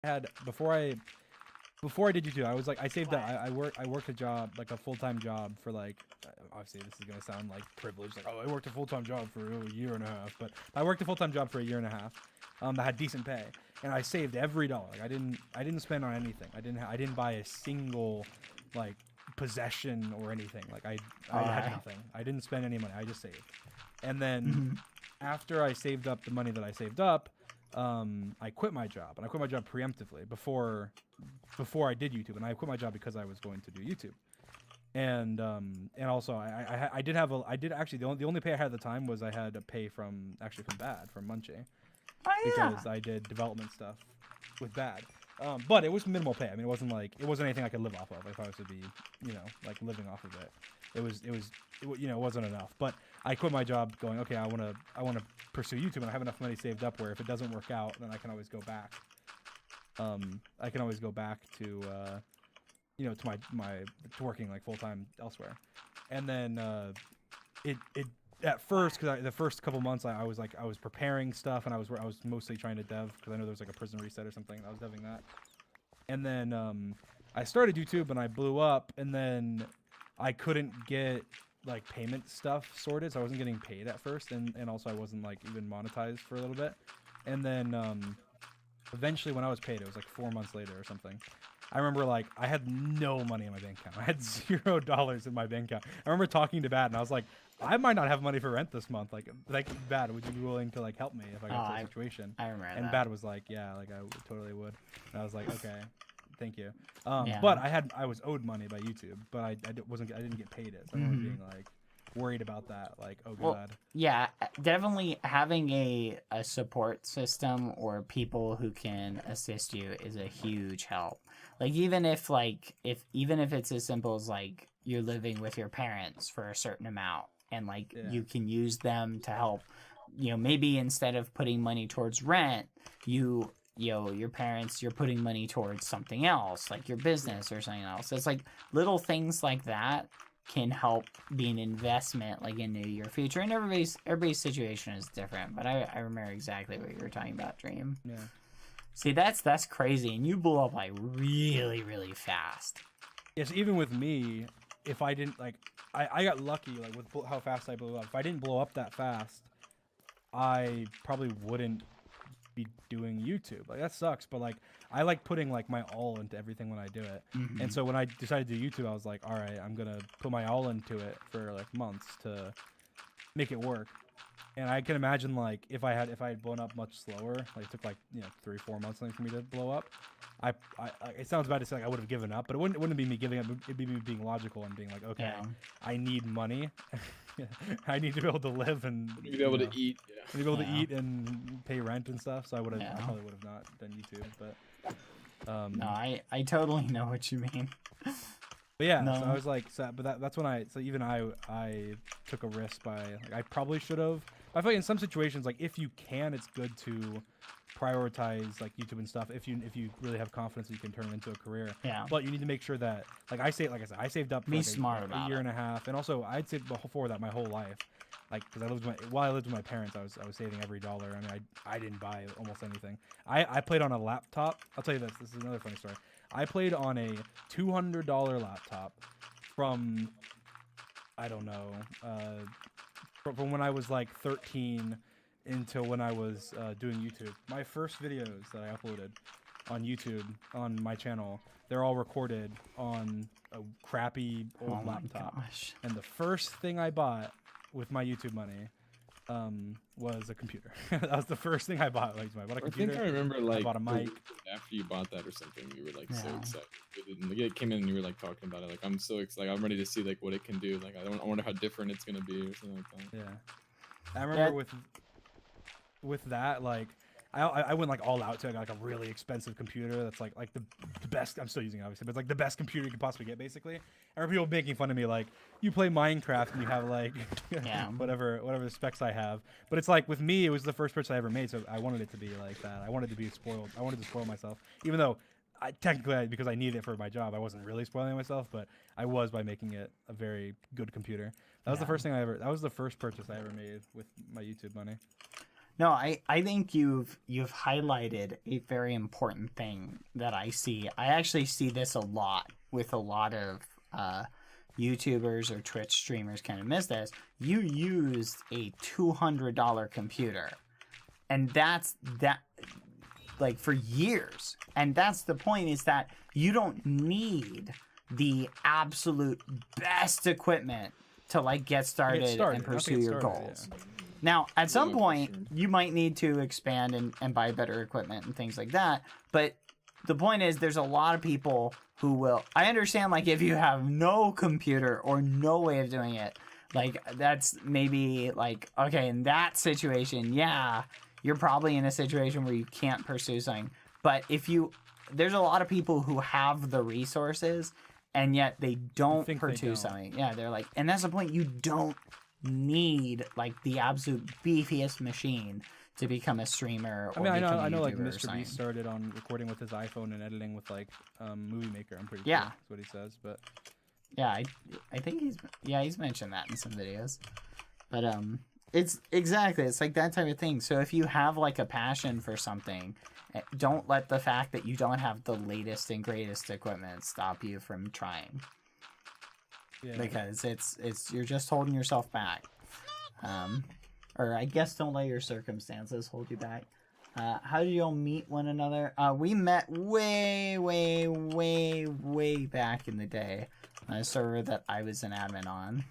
had before I did YouTube, I was like I saved up. I worked a job like a full time job for like obviously this is gonna sound like privileged like oh I worked a full time job for a year and a half, but I worked a full time job for a year and a half. That had decent pay, and I saved every dollar. Like I didn't spend on anything. I didn't buy a single like possession or anything. Like I had Alright. nothing. I didn't spend any money. I just saved, and then Mhm. after I saved up the money that I saved up, I quit my job, and I quit my job preemptively before I did YouTube, and I quit my job because I was going to do YouTube. And also I did have a I did actually the only pay I had at the time was I had a pay from actually from Bad from Munchie Oh yeah. because I did development stuff with Bad. But it was minimal pay. I mean, it wasn't anything I could live off of if I was to be, like living off of it. It wasn't enough. But I quit my job, going, okay, I wanna pursue YouTube, and I have enough money saved up where if it doesn't work out, then I can always go back. I can always go back to, to my to working like full time elsewhere, and then it at first because the first couple months I was like I was preparing stuff and I was mostly trying to dev because I know there was like a prison reset or something and I was deving that, and then I started YouTube and I blew up, and then I couldn't get like payment stuff sorted, so I wasn't getting paid at first, and also I wasn't like even monetized for a little bit, and then eventually when I was paid, it was like 4 months later or something. I remember like I had no money in my bank account. I had $0 in my bank account. I remember talking to Bad and I was like, I might not have money for rent this month. Like Bad, would you be willing to like help me if I Oh, got to a situation? I remember And that. Bad was like, yeah, like totally would. And I was like, okay, thank you. Yeah. But I was owed money by YouTube, but I didn't get paid it. So I remember Mhm. being like worried about that. Like, oh Well, god. yeah, definitely having a support system or people who can assist you is a huge help. Like even if it's as simple as like you're living with your parents for a certain amount and like Yeah. you can use them to help, maybe instead of putting money towards rent, your parents, you're putting money towards something else, like your Yeah. business or something else. It's like little things like that can help be an investment like into your future. And everybody's situation is different, but I remember exactly what you were talking about, Dream. Yeah. See, that's crazy, and you blew up like really really fast. Yes, even with me, if I didn't like, I got lucky like with how fast I blew up. If I didn't blow up that fast, I probably wouldn't be doing YouTube. Like that sucks, but like I like putting like my all into everything when I do it. And Mm-hmm. so when I decided to do YouTube, I was like, all right, I'm gonna put my all into it for like months to make it work. And I can imagine like if I had blown up much slower, like it took like 3 4 months something for me to blow up. It sounds bad to say like I would have given up, but it wouldn't be me giving up. It'd be me being logical and being like, okay, Yeah, I need money, I need to be able to live and To be able to eat. to be able to yeah, eat and pay rent and stuff. So I yeah. probably would have not done YouTube, No, I totally know what you mean. but yeah. So I No, was like, that's when so even I took a risk by like I probably should have. I feel like in some situations, like if you can, it's good to prioritize like YouTube and stuff if you really have confidence that you can turn it into a career. yeah. But you need to make sure that like I said I saved up for Be like smart a about year it. and a half, and also I'd saved before that my whole life. Like because while I lived with my parents, I was saving every dollar. I mean I didn't buy almost anything. I played on a laptop. I'll tell you this. This is another funny story. I played on a $200 laptop from I don't know from when I was like 13 until when I was doing YouTube. My first videos that I uploaded on YouTube on my channel, they're all recorded on a crappy Oh old my laptop. gosh. And the first thing I bought with my YouTube money was a computer. That was the first thing I bought. Like, I bought a I think computer. I remember I like bought a the mic. week after you bought that or something, you were like so Yeah. excited. Like, it came in and you were like talking about it. Like I'm so excited. Like I'm ready to see like what it can do. Like I wonder how different it's gonna be or something like that. Yeah, I Yeah. remember with that like. I went like all out to I got like a really expensive computer that's like the best. I'm still using it obviously, but it's like the best computer you could possibly get basically. I remember people making fun of me like you play Minecraft and you have like Yeah. whatever the specs I have. But it's like with me, it was the first purchase I ever made, so I wanted it to be like that. I wanted to be spoiled. I wanted to spoil myself, even though because I needed it for my job, I wasn't really spoiling myself, but I was by making it a very good computer. That was the Yeah. first thing I ever. That was the first purchase I ever made with my YouTube money. No, I think you've highlighted a very important thing that I see. I actually see this a lot with a lot of YouTubers or Twitch streamers kind of miss this. You used a $200 computer, and that's that like for years. And that's the point, is that you don't need the absolute best equipment to like get started, and pursue your goals. Yeah. Now, at some Yeah, for point, sure. you might need to expand and buy better equipment and things like that. But the point is, there's a lot of people who will. I understand, like, if you have no computer or no way of doing it, like, that's maybe, like, okay, in that situation, yeah, you're probably in a situation where you can't pursue something. But there's a lot of people who have the resources, and yet they don't think they pursue don't. something. Yeah, they're like, and that's the point. You don't need like the absolute beefiest machine to become a streamer. Or I mean, become I a know, like YouTuber or Mr. something. Beast started on recording with his iPhone and editing with like Movie Maker. I'm pretty Yeah. sure that's what he says. But Yeah, I think he's mentioned that in some videos. But it's like that type of thing. So if you have like a passion for something, don't let the fact that you don't have the latest and greatest equipment stop you from trying. yeah, Because it's you're just holding yourself back. Or I guess don't let your circumstances hold you back. How did you all meet one another? We met way back in the day on a server that I was an admin on.